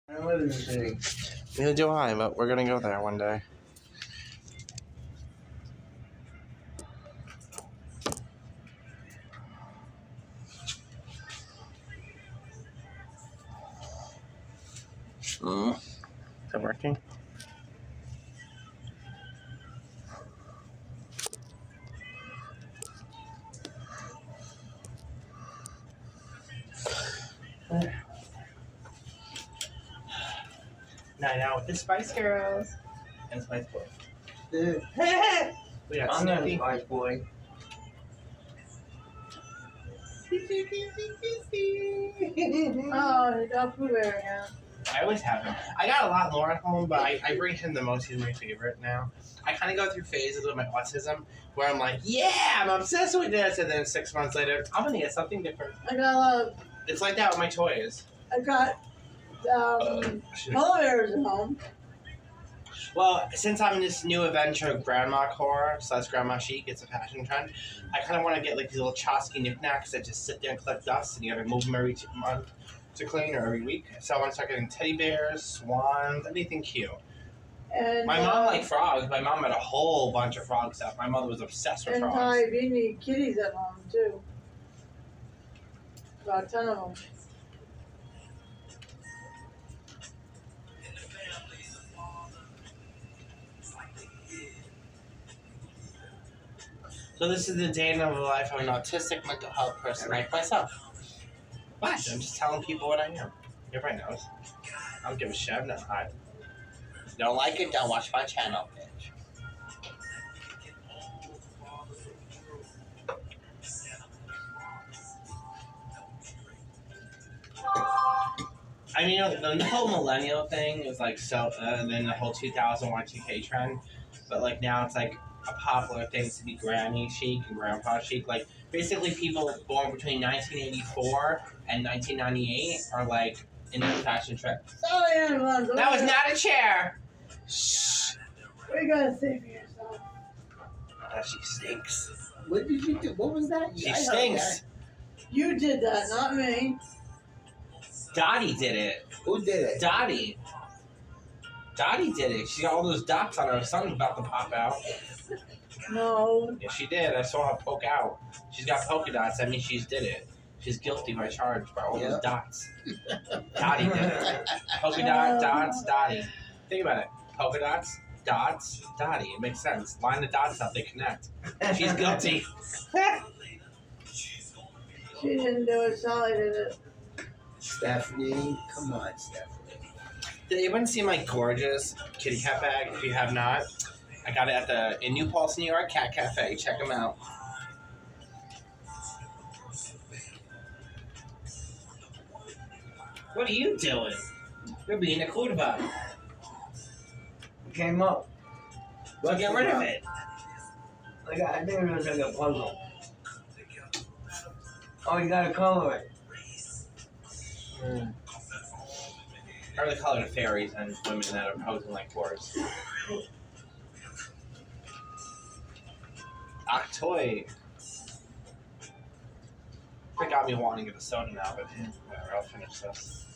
I live in the city. Neither do I, but we're gonna go there one day. Is it working? Night out with the Spice Girls and Spice Boys. Dude, We got I'm not a Snoopy. Spice Boy. Oh, you got Pooh Bear again. I always have him. I got a lot more at home, but I bring him the most. He's my favorite now. I kind of go through phases with my autism where I'm like, yeah, I'm obsessed with this, and then 6 months later, I'm gonna get something different. I got a lot of. It's like that with my toys. I got polar bears at home. Well, since I'm in this new adventure of GRANDMACORE / Grandma Chic, it's a fashion trend. I kind of want to get like these little Chosky knickknacks that just sit there and collect dust, and you gotta move them every month to clean or every week. So I want to start getting teddy bears, swans, anything cute. And My mom liked frogs. My mom had a whole bunch of frog stuff. My mother was obsessed with and frogs. Thai beanie kitties at home too. About 10 of them. So this is the day in the life of an autistic mental health person like myself. What? I'm just telling people what I am. Everybody knows. I don't give a shit. I'm not hide. Don't like it? Don't watch my channel, bitch. I mean, the whole millennial thing is like so, and then the whole 2000 Y2K trend, but like now it's like a popular thing to be granny chic and grandpa chic. Like basically, people born between 1984 and 1998 are like in the fashion trend. Sorry, everyone. That was not a chair. Shh. What you gotta say for yourself? She stinks. What did you do? What was that? She I heard stinks. You did that, not me. Dottie did it. that. Who did it? Dottie. Dottie did it. She got all those dots on her. Sun's about to pop out. No. Yeah, she did. I saw her poke out. She's got polka dots. That means she's did it. She's guilty by charge by all those dots. Dottie did it. Polka dot, dots, Dottie. Think about it. Polka dots, Dottie. It makes sense. Line the dots up, they connect. She's guilty. She didn't do it, Sally did it. Stephanie. Come on, Stephanie. Did anyone see my gorgeous kitty cat bag? If you have not, I got it at in New Paltz, New York, Cat Cafe. Check them out. What are you doing? You're being a quarterback. Came up. So get rid of it. I think it was like a puzzle. Oh, you gotta color it. Or the color of fairies and women that are posing like whores. Octoy. It got me wanting to get a soda now, but whatever, I'll finish this.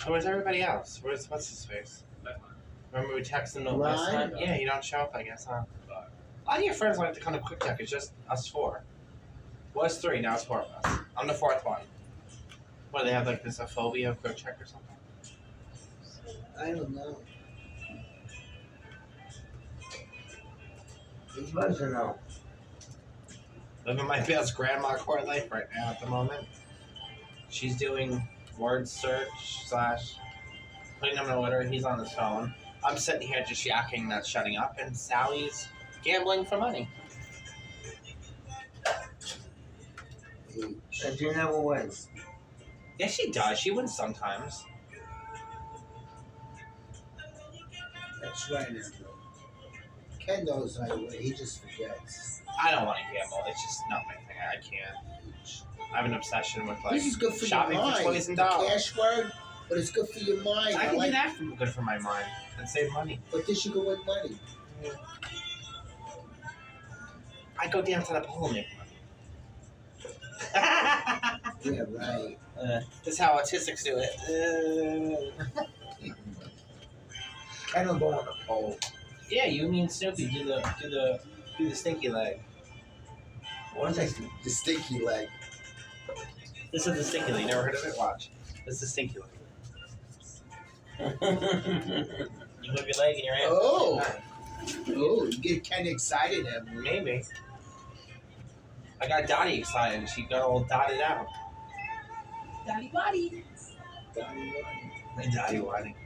So where's everybody else? What's his face? Remember we texted him last time? Yeah, you don't show up, I guess, huh? A lot of your friends like to come to Quick Check. It's just us four. Well, it's three, now it's four of us. I'm the fourth one. What, they have like this a phobia of Quick Check or something? I don't know. You're supposed to know. Living my best GRANDMACORE life right now at the moment. She's doing word search / putting them in order. He's on his phone. I'm sitting here just yakking, not shutting up, and Sally's gambling for money. But you never win. Yeah, she does. She wins sometimes. That's right, Andrew. Ken knows I win. He just forgets. I don't want to gamble. It's just not my thing. I can't. I have an obsession with like This is good for shopping your mind. for toys and The dolls. cash word, but it's good for your mind. I can like, do that for good for my mind and save money. But this you can win money. I go down to the pool and make money. Yeah, right. That's how autistics do it. Ken will go on the pole. Yeah, you mean Snoopy do the stinky leg. What's that? The stinky leg. This is the stinky leg. You never heard of it? Watch. This is the stinky leg. You move your leg and your hand. Oh, oh, you get Ken excited, Emily. Maybe. I got Dottie excited. She got all dotted out. Daddy body. My Dottie whining.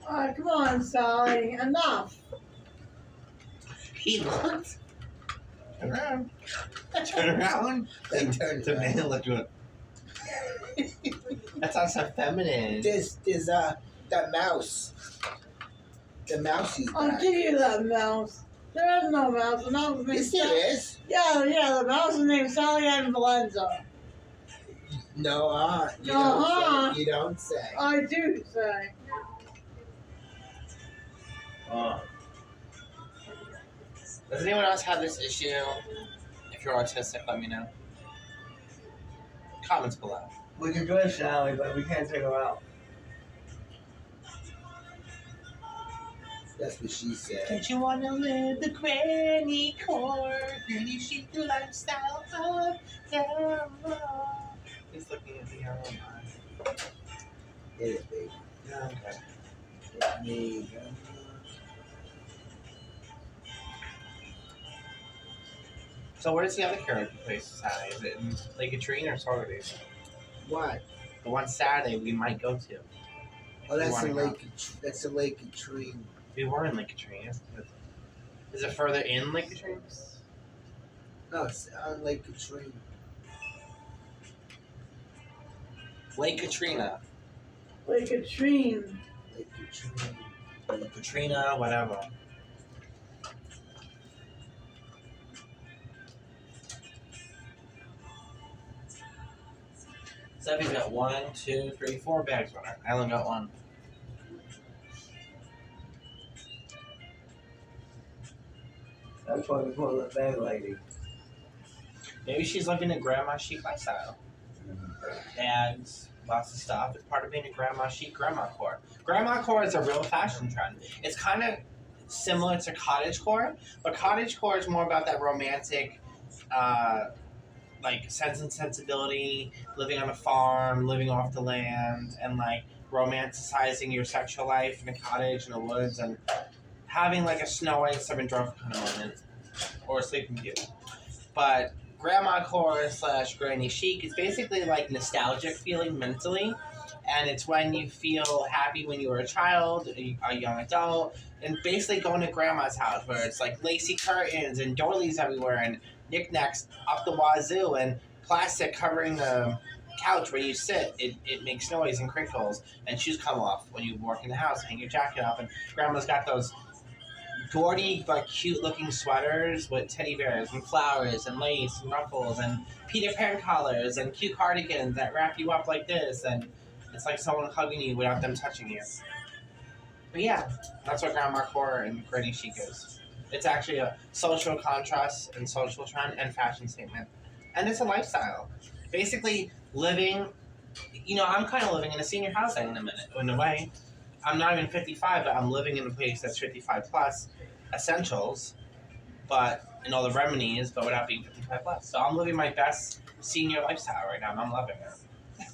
Alright, come on, Sally. Enough. He looked. Turn around. Turn around. They turned The around. man looked good. That sounds so feminine. There's that mouse. The mouse is I'll back. give you that mouse. There is no mouse. The mouse is named Yes, there is. Yeah, the mouse is named Sally Ann Valenza. No, you Uh-huh. don't say. You don't say. I do say. Does anyone else have this issue? If you're autistic, let me know. Comments below. We can dress Sally, but we can't take her out. That's what she said. Don't you wanna live the granny core, granny chic lifestyle of the road? He's looking at me. Hit it, baby. Yeah, okay. Hit me. So where's the other karaoke place Saturday? Is it in Lake Katrina or Saugerties? What? The one Saturday we might go to. Oh, that's wanna a go. lake. That's a Lake Katrina. We were in Lake Katrina. Is it further in Lake Katrina? No, it's on Lake Katrina. Lake Katrina. Like a Katrine. Lake Katrina. Lake Katrina, whatever. Steffi's got 1, 2, 3, 4 bags on her. I only got one. That's why we call her bag lady. Maybe she's looking at grandma chic lifestyle. Bags, lots of stuff. It's part of being a grandma chic grandma core. Grandma core is a real fashion trend. It's kind of similar to cottage core, but cottage core is more about that romantic, like sense and sensibility, living on a farm, living off the land, and like romanticizing your sexual life in a cottage in the woods and having like a Snow White 7 Dwarf kind of moment, or a Sleeping Beauty. But grandma core / granny chic is basically like nostalgic feeling mentally, and it's when you feel happy when you were a child, a young adult, and basically going to grandma's house where it's like lacy curtains and doilies everywhere and knickknacks up the wazoo and plastic covering the couch where you sit. It makes noise and crinkles, and shoes come off when you walk in the house, hang your jacket up, and grandma's got those gaudy but cute looking sweaters with teddy bears and flowers and lace and ruffles and Peter Pan collars and cute cardigans that wrap you up like this, and it's like someone hugging you without them touching you. But yeah, that's what grandma core and granny chic is. It's actually a social contrast and social trend and fashion statement. And it's a lifestyle. Basically living, I'm kind of living in a senior housing in a way. I'm not even 55, but I'm living in a place that's 55 plus, essentials, but in all the remedies, but without being 55 plus. So I'm living my best senior lifestyle right now, and I'm loving it.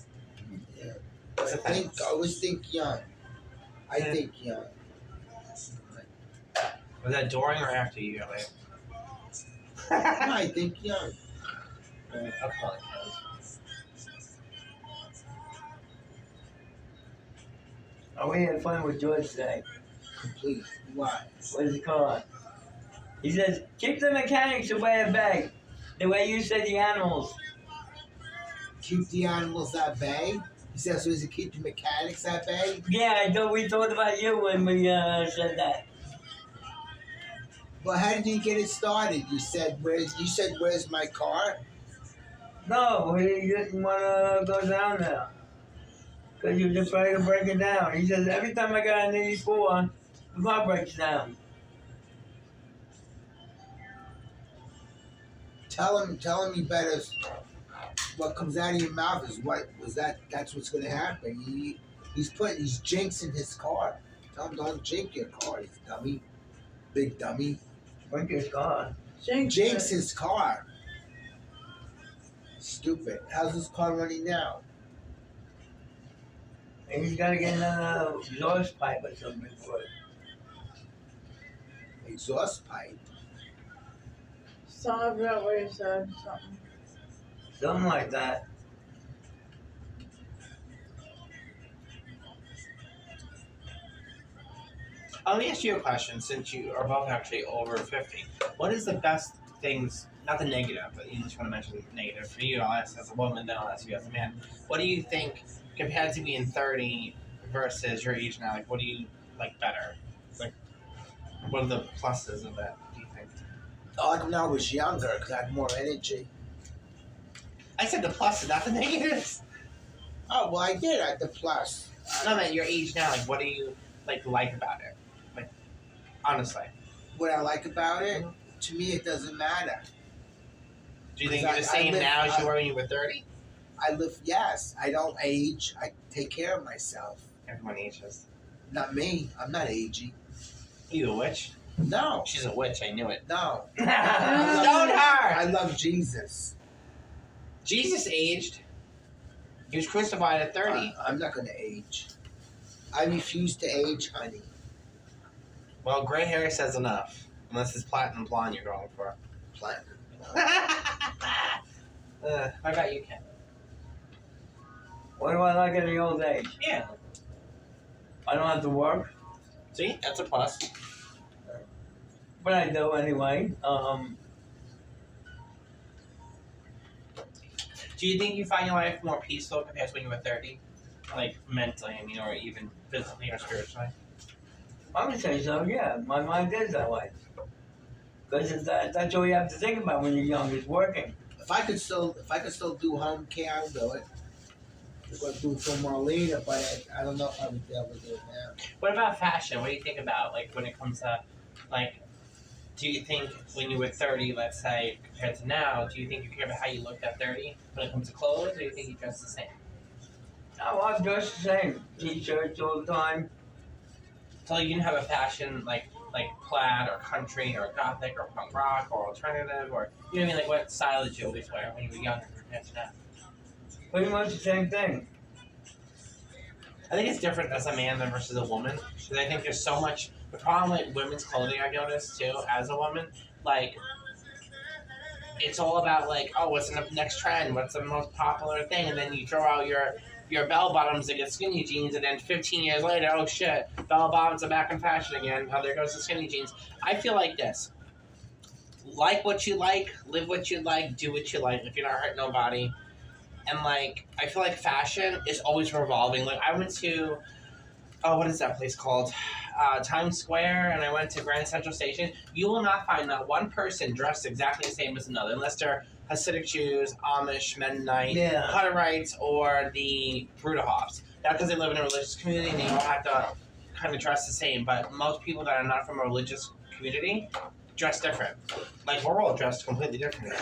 Yeah. What's the thing? I always think young. I Yeah. think young. Was that during or after you got late? No, I think young. I'll call it. Oh, we had fun with George today. Complete. Why? What is it called? He says, keep the mechanics away at bay. The way you said the animals. Keep the animals at bay? He says, so is it keep the mechanics at bay? Yeah, I thought we thought about you when we said that. Well, how did you get it started? You said, where's my car? No, we didn't want to go down there. Because he was afraid to break it down. He says, every time I got an 84, the car breaks down. Tell him you better. What comes out of your mouth is what was that. That's what's going to happen. He's jinxing his car. Tell him don't jinx your car. He's dummy, big dummy. Break his car. Jinx his car. Stupid. How's his car running now? And he's got to get another exhaust pipe or something for it. Exhaust pipe. Some of it where you said something. Something like that. Let me ask you a question, since you are both actually over 50. What is the best things, not the negative, but you just want to mention negative for you, I'll ask as a woman, then I'll ask you as a man. What do you think, compared to being 30 versus your age now, like what do you like better? Like, what are the pluses of that, do you think? I like when I was younger because I had more energy. I said the pluses, not the negatives. Oh, well, I did at the plus. No, man, your age now, like what do you like about it? Like, honestly. What I like about it, to me, it doesn't matter. Do you think you're the same now as you were when you were 30? Yes. I don't age. I take care of myself. Everyone ages. Not me. I'm not aging. Are you a witch? No. She's a witch, I knew it. No. Stone her! I love Jesus. Jesus aged. He was crucified at 30. I'm not going to age. I refuse to age, honey. Well, gray hair says enough. Unless it's platinum blonde you're going for. Platinum. What about you, Ken? What do I like in the old age? Yeah. I don't have to work, See? That's a plus. but I do anyway. Do you think you find your life more peaceful compared to when you were 30? Like, mentally, I mean, or even physically or spiritually? I would say so, yeah. My mind is that way. Because that's all you have to think about when you're young, is working. If I could still do home care, I would do it. I'm going to do it for Marlena, but I don't know if I would be able to do it now. What about fashion? What do you think about, like, when it comes to, like, do you think when you were 30, let's say, compared to now, do you think you care about how you looked at 30 when it comes to clothes, or do you think you dress the same? Oh, I dress the same. T-shirts all the time. So you didn't have a fashion, like plaid or country or gothic or punk rock or alternative, or, you know what I mean? Like, what style did you always wear when you were younger compared to now? Pretty much the same thing. I think it's different as a man than versus a woman, because I think there's so much. The problem with women's clothing, I've noticed too, as a woman, like, it's all about like, oh, what's the next trend? What's the most popular thing? And then you throw out your bell bottoms and get skinny jeans, and then 15 years later, oh shit, bell bottoms are back in fashion again. Oh, there goes the skinny jeans. I feel like this: like what you like, live what you like, do what you like. If you're not hurting nobody. And, like, I feel like fashion is always revolving. Like, I went to, what is that place called? Times Square, and I went to Grand Central Station. You will not find that one person dressed exactly the same as another, unless they're Hasidic Jews, Amish, Mennonite, Hutterites, or the Bruderhoffs. Not because they live in a religious community and they all have to kind of dress the same, but most people that are not from a religious community dress different. Like, we're all dressed completely different.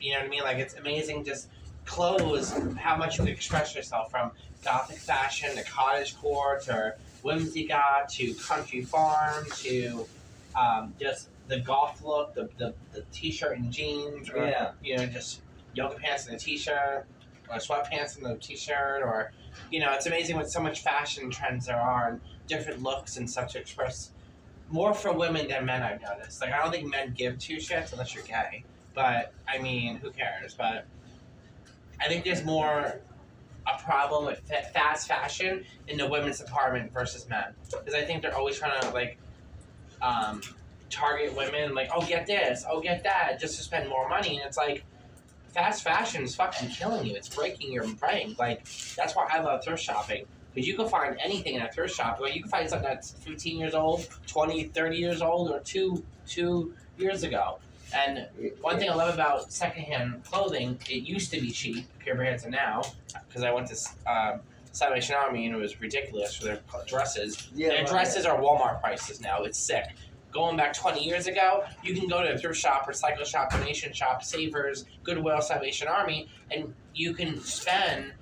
You know what I mean? Like, it's amazing just clothes, how much you can express yourself, from gothic fashion to cottagecore to whimsy goth to country farm to just the golf look, the t-shirt and jeans, or, you know, just yoga pants and a t-shirt, or sweatpants and a t-shirt, or, you know, it's amazing what so much fashion trends there are and different looks and stuff to express more for women than men, I've noticed. Like, I don't think men give two shits unless you're gay. But, I mean, who cares? But I think there's more a problem with fast fashion in the women's department versus men. Because I think they're always trying to, like, target women, like, oh, get this, oh, get that, just to spend more money. And it's like, fast fashion is fucking killing you. It's breaking your brain. Like, that's why I love thrift shopping. Because you can find anything in a thrift shop. Like, you can find something that's 15 years old, 20, 30 years old, or two years ago. And one thing I love about secondhand clothing, it used to be cheap compared to now, because I went to Salvation Army and it was ridiculous for their dresses. Yeah, Their right. dresses are Walmart prices now. It's sick. Going back 20 years ago, you can go to a thrift shop, recycle shop, donation shop, Savers, Goodwill, Salvation Army, and you can spend,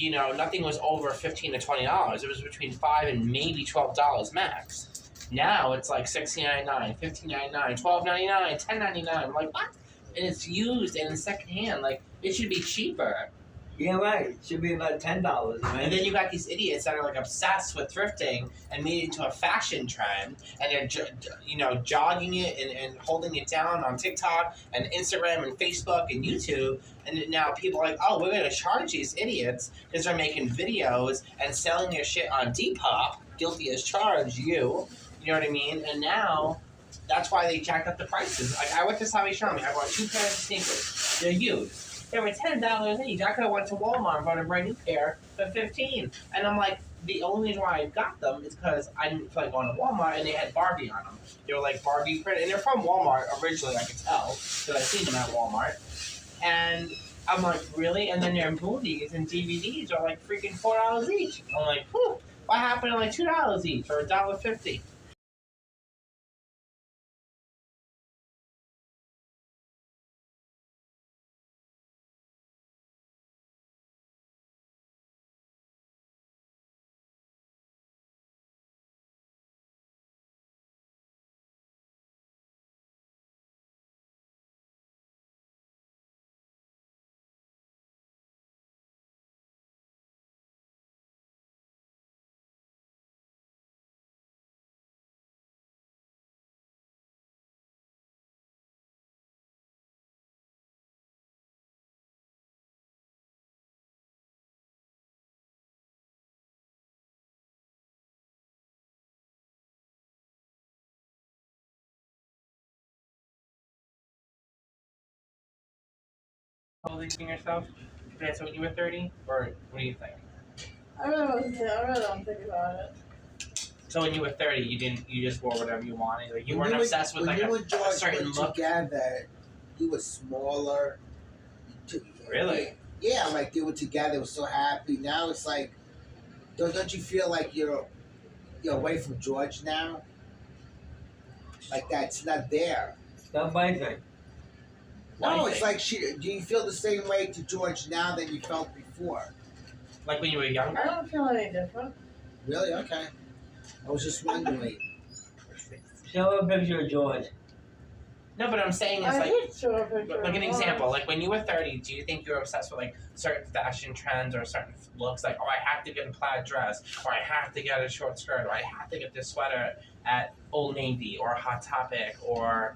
nothing was over $15 to $20. It was between $5 and maybe $12 max. Now it's like $16.99, $15.99, $12.99, $10.99. I'm like, what? And it's used and it's secondhand. Like, it should be cheaper. Yeah, right. It should be about $10. And then you got these idiots that are like obsessed with thrifting and made it into a fashion trend, and they're jogging it and holding it down on TikTok and Instagram and Facebook and YouTube. And now people are like, oh, we're gonna charge these idiots because they're making videos and selling their shit on Depop. Guilty as charged, you. You know what I mean? And now that's why they jacked up the prices. Like, I went to Salvation Army. I bought 2 pairs of sneakers. They're used. They were $10 each. I could have went to Walmart and bought a brand new pair for $15. And I'm like, the only reason why I got them is because I didn't feel like going to Walmart and they had Barbie on them. They were like Barbie print, and they're from Walmart originally. I could tell because I've seen them at Walmart. And I'm like, really? And then their movies and DVDs are like freaking $4 each. I'm like, whew, what happened to like $2 each or $1.50? Policing yourself? That's when you were 30? Or what do you think? I really don't think about it. So when you were 30, you just wore whatever you wanted? Like, you When weren't obsessed with like when you a and George certain went look? together, you were smaller. Really? Yeah, like they were together. They were so happy. Now it's like, don't you feel like you're away from George now? Like that's not there. It's not my thing. No, Why it's think? like do you feel the same way to George now than you felt before? Like when you were younger? I don't feel any different. Really? Okay. I was just wondering. Show a picture of George. No, but I'm saying it's I like, did show a picture. like an of example. Like when you were 30, do you think you were obsessed with like certain fashion trends or certain looks? Like, oh, I have to get a plaid dress, or I have to get a short skirt, or I have to get this sweater at Old Navy or Hot Topic or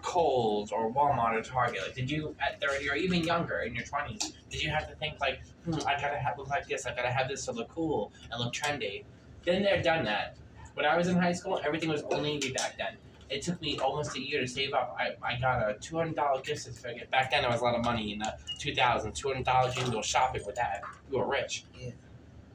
Kohl's or Walmart or Target. Like, did you at 30 or even younger in your 20s, did you have to think like, I gotta look like this, I gotta have this to look cool and look trendy? Been there, done that. When I was in high school, everything was Old Navy back then. It took me almost a year to save up. I got a $200 gift certificate. Back then, there was a lot of money in the 2000s. $200, you can go shopping with that. You were rich. Yeah.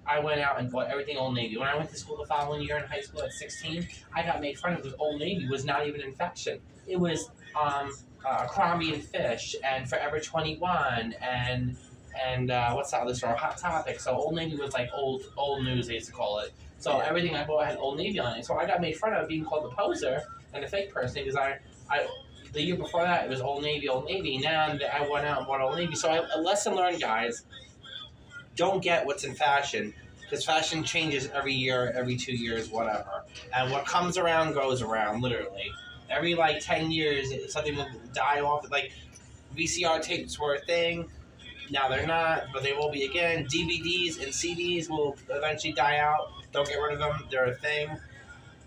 I went out and bought everything Old Navy. When I went to school the following year in high school at 16, I got made fun of because Old Navy was not even in fashion. It was Crombie and Fish and Forever 21 and what's that other store? Hot Topic. So Old Navy was like old news, they used to call it. So everything I bought had Old Navy on it. So I got made fun of being called a poser and a fake person because I the year before that it was Old Navy. Now I went out and bought Old Navy. So a lesson learned, guys. Don't get what's in fashion because fashion changes every year, every 2 years, whatever. And what comes around goes around, literally. Every 10 years, something will die off. Like VCR tapes were a thing. Now they're not, but they will be again. DVDs and CDs will eventually die out. Don't get rid of them. They're a thing.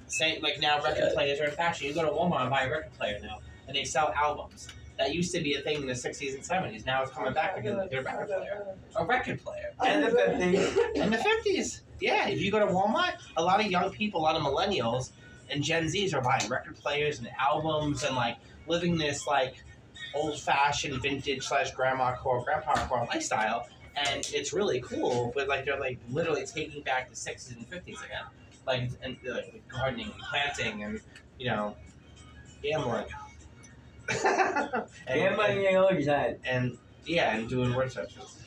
Same now record players are in fashion. You go to Walmart and buy a record player now, and they sell albums. That used to be a thing in the 60s and 70s. Now it's coming back again. They're a record player. A record player. And the 50s. In the 50s. Yeah, if you go to Walmart, a lot of young people, a lot of millennials and Gen Zs are buying record players and albums and living this old-fashioned vintage / grandmacore, grandpa-core lifestyle. And it's really cool, but they're literally taking back the 60s and 50s again. Gardening and planting and, Gambling. Gambling they always had. And yeah, and doing word searches.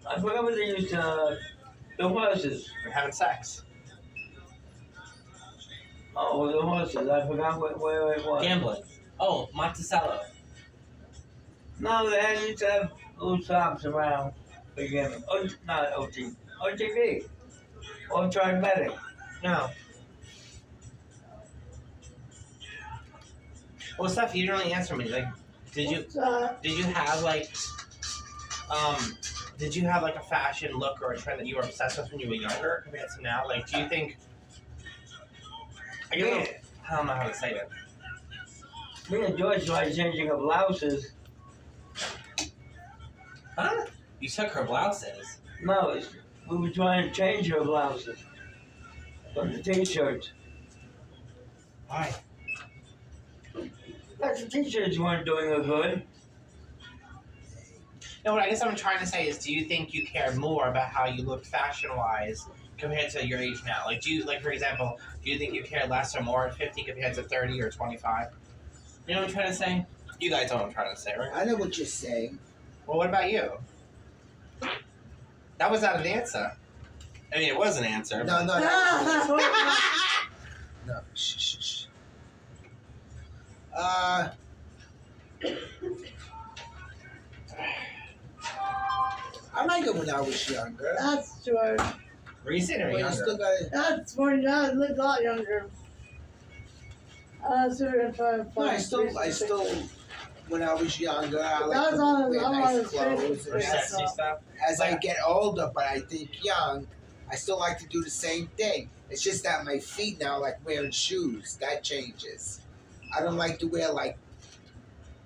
I forgot what they used to the horses. And having sex. Oh, the horses. I forgot where it was. Gambling. Oh, Monticello. No, they had used to have little shops around for gambling. Oh, not OT. OTV. Or Tribe Medic. No. Well, Steph, you didn't really answer me. Like, did you have like a fashion look or a trend that you were obsessed with when you were younger compared to now? Like, do you think? I don't know how to say it. Me and George tried changing her blouses. Huh? You took her blouses. No, we were trying to change her blouses from the t-shirts. Why? That's the t-shirts weren't doing her good. No, what I guess I'm trying to say is, do you think you care more about how you look fashion-wise compared to your age now? Like, for example, do you think you care less or more at 50 compared to 30 or 25? You know what I'm trying to say? You guys know what I'm trying to say, right? I know what you're saying. Well, what about you? That was not an answer. I mean, it was an answer. No. No. Shh. I like it when I was younger. That's George. Recent or But you younger? still gotta. That's when I looked a lot younger. So we're gonna try and No, find I still, when I was younger, I That like was to on wear his- nice on his clothes. Or And Yeah, sexy so- stuff? as I get older, but I think young, I still like to do the same thing. It's just that my feet now like wearing shoes. That changes. I don't like to wear like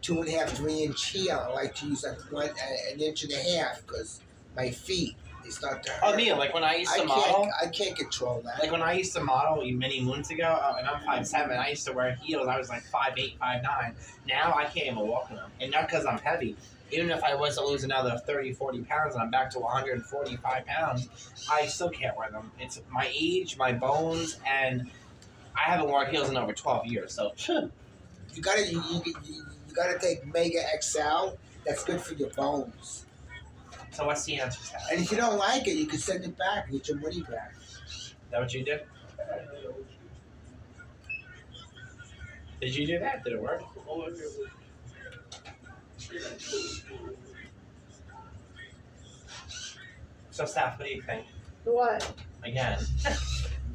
2.5, 3-inch heel. I like to use like an inch and a half because my feet they start to hurt. Oh, me, like when I used to model. I can't control that. Like when I used to model many moons ago, and I'm 5'7", I used to wear heels. I was like 5'8", 5'9". Now I can't even walk in them, and not because I'm heavy. Even if I was to lose another 30, 40 pounds and I'm back to 145 pounds, I still can't wear them. It's my age, my bones, and I haven't worn heels in over 12 years. So You gotta take Mega XL. That's good for your bones. So what's the answer, Sal? And if you don't like it, you can send it back and get your money back. Is that what you did? Did you do that? Did it work? So, Steph, what do you think? What? Again,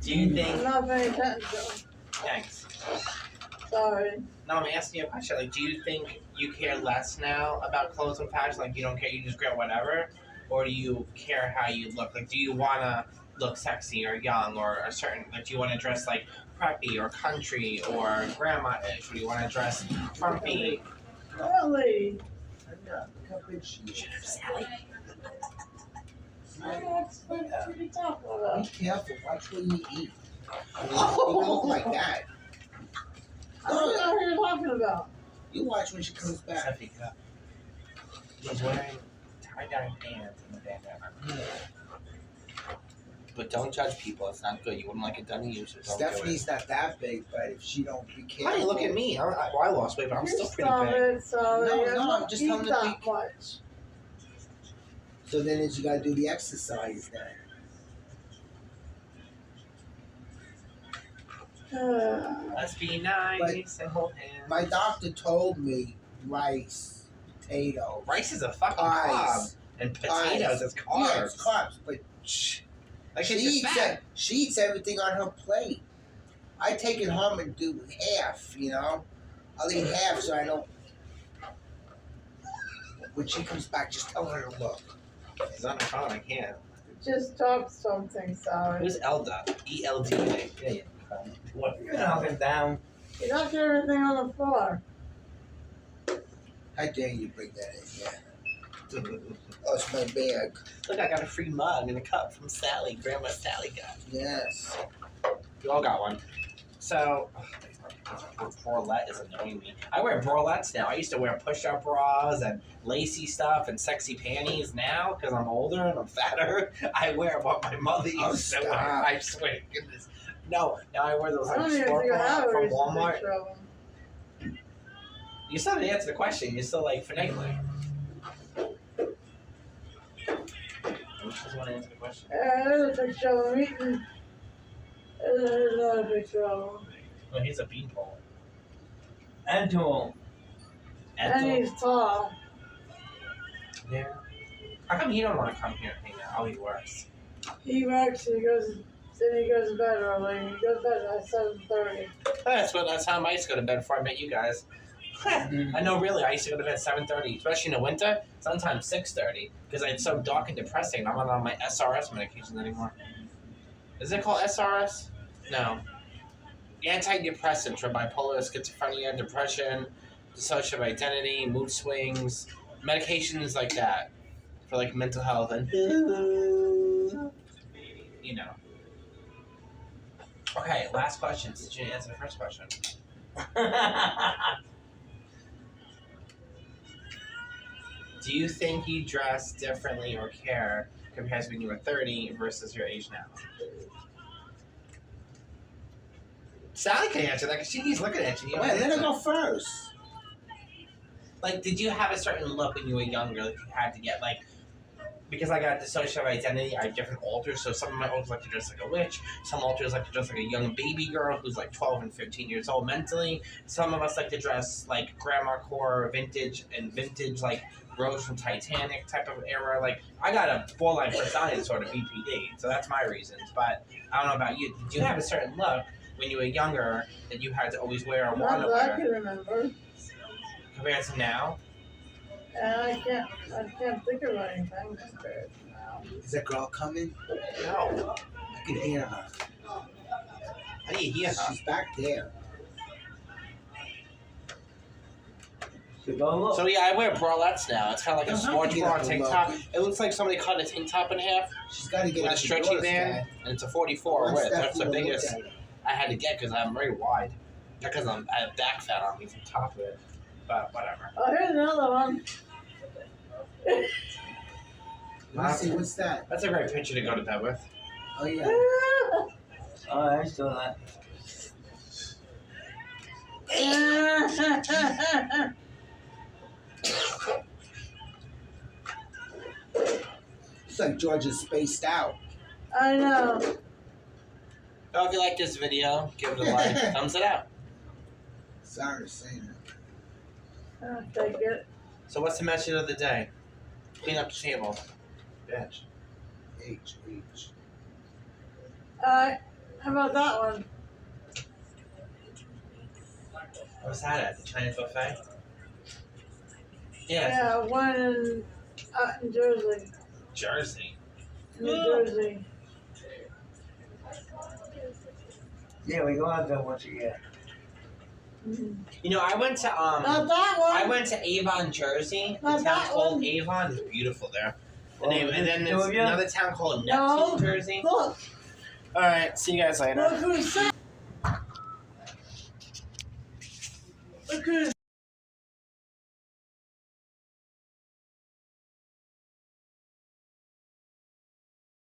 do you I'm think? not paying attention. Thanks. Sorry. No, I'm asking you a question. Like, do you think you care less now about clothes and fashion? Like, you don't care, you just grab whatever? Or do you care how you look? Like, do you want to look sexy or young or a certain, like, do you want to dress like preppy or country or grandma-ish? Or do you want to dress frumpy? Really? Look how big she is. Sally? What are you talking about? Be careful. Watch what you eat. You don't look like that. I don't know who you're talking about. You watch when she comes back. Stephanie, get up. He's wearing tie-dye pants and a bandana. But don't judge people. It's not good. You wouldn't like it done to you, so don't do it. Stephanie's not that big, but if she don't be careful. Honey, look at me. I lost weight, but I'm still pretty big. Sorry. No, I'm just telling the that people. much. So then you gotta do the exercise then. Let's be nice and hold hands. My doctor told me rice, potato, Rice is a fucking carb, eyes. and potatoes is carbs. Yeah, it's carbs, but Like she it's eats just fat. she eats everything on her plate. I take it home and do half, you know. I'll eat half so I don't. When she comes back, just tell her to look. It's on the phone. I can't. Just drop something, sorry. Who's Elda? ELDA. Yeah. What? You're knocking down. You knocked everything on the floor. How dare you bring that in? Yeah. Oh, it's my bag. Look, I got a free mug and a cup from Sally. Grandma Sally got. Yes. You all got one. So, bralette is annoying me. I wear bralettes now. I used to wear push-up bras and lacy stuff and sexy panties. Now, because I'm older and I'm fatter, I wear what my mother used to wear. stop. I swear to goodness. No, now I wear those I like don't even sport think I bras have a from recent Walmart. picture of them. You still didn't answer the question. You're still like finagling. You just want to answer the question. There's a picture of him eating. There's another picture of him. Oh, he's a beanpole. And to him. And he's tall. Yeah. How come he don't want to come here and hang out? Oh, he works. He works and he goes to bed early. He goes to bed at 7:30. That's how I used to go to bed before I met you guys. I know, really. I used to go to bed at 7:30, especially in the winter. Sometimes 6:30, because it's so dark and depressing. I'm not on my SRS medications anymore. Is it called SRS? No. Antidepressants for bipolar, schizophrenia, depression, dissociative identity, mood swings, medications like that for like mental health and you know. Okay, last question. Did you answer the first question? Do you think you dress differently or care compared to when you were 30 versus your age now? Sally can answer that because she's looking at you. Wait, let her go first. Like, did you have a certain look when you were younger that you had to get, like, because I got dissociative identity, I have different alters, so some of my alters like to dress like a witch, some alters like to dress like a young baby girl who's like 12 and 15 years old mentally, some of us like to dress like grandmacore, vintage, like Rose from Titanic type of era. Like, I got a borderline personality disorder, BPD, so that's my reasons, but I don't know about you. Did you have a certain look when you were younger that you had to always wear or want to Not that I wear can remember. compared to now? And I can't think of anything compared to now. Is that girl coming? No. I can hear her. How do you hear her? She's back there. So go look. So yeah, I wear bralettes now. It's kind of like a Don't have sports to get bra up tank below. top. It looks like somebody cut a tank top in half She's got to get with a out the stretchy door, band, Stan. and it's a 44 One width. step That's the forward, look biggest at it. I had to get because I'm very wide. Not because I have back fat on me from top of it, but whatever. Oh, here's another one. Let me see, what's that? That's a great picture to go to bed with. Oh, yeah. Oh, I saw that. It's like Georgia's spaced out. I know. So if you like this video, give it a like, thumbs it up. Sorry to say that. I'll take it. So what's the message of the day? Clean up the table. Bitch. H. How about that one? What's that at? The Chinese buffet? Yeah. Yeah, one out in Jersey. Jersey. New Jersey. Yeah, we go out there once a year. You know, I went to Not that one. I went to Avon, Jersey. The Not town that called one. Avon is beautiful there. Oh, And then two there's of you? another town called No. Neptune, Jersey. Look. All right, see you guys later. Look who's. Look who's.